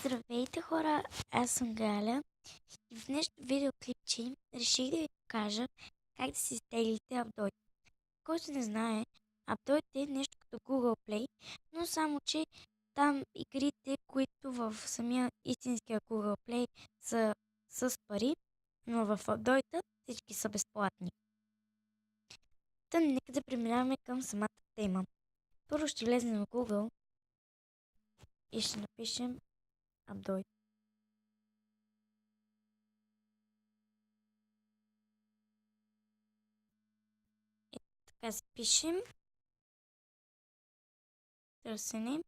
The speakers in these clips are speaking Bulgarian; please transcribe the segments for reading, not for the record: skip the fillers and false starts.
Здравейте хора, аз съм Галя и в днешното видеоклипче реших да ви покажа как да си изтеглите Апдойт. Който не знае, Апдойт е нещо като Google Play, но само че там игрите, които в самия истинския Google Play са с пари, но в Апдойта всички са безплатни. Та нека да преминаваме към самата тема. Първо ще влезем в Google и ще напишем Апдойт. Така си пишем търсене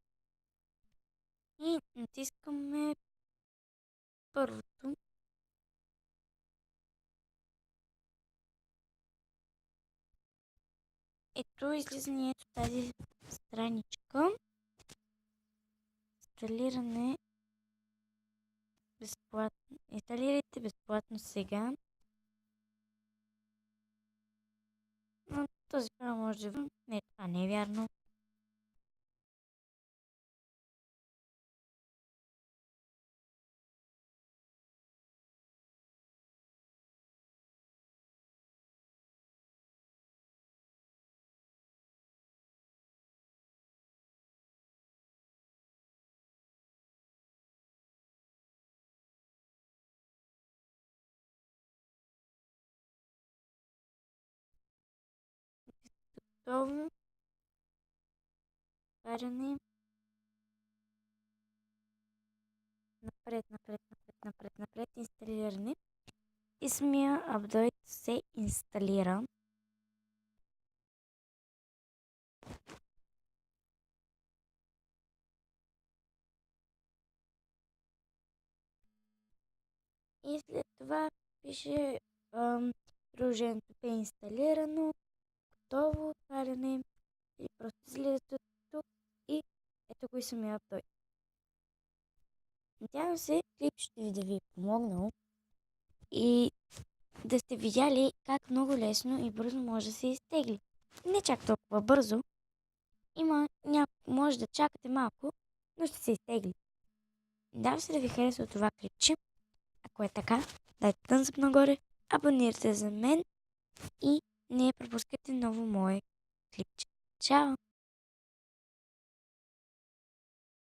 и натискаме първото. Ето излиза ни ето тази страничка. Инсталиране безплатно. Инсталирайте безплатно сега. Но този файл може да... Не, това не е вярно. Готово. Отваряне. Напред. Инсталиране. И самия Апдойт се инсталира. И след това пише приложението е инсталирано, готово, отваряне. И просто излизате тук и ето го и самия Апдойт. Надявам се клипчето да ви е помогнал и да сте видяли как много лесно и бързо може да се изтегли. Не чак толкова бързо. Може да чакате малко, но ще се изтегли. Надявам се да ви харесва това клипче. Ако е така, дайте тънзъп нагоре, абонирайте за мен и не пропускайте ново мое клипче. Чао!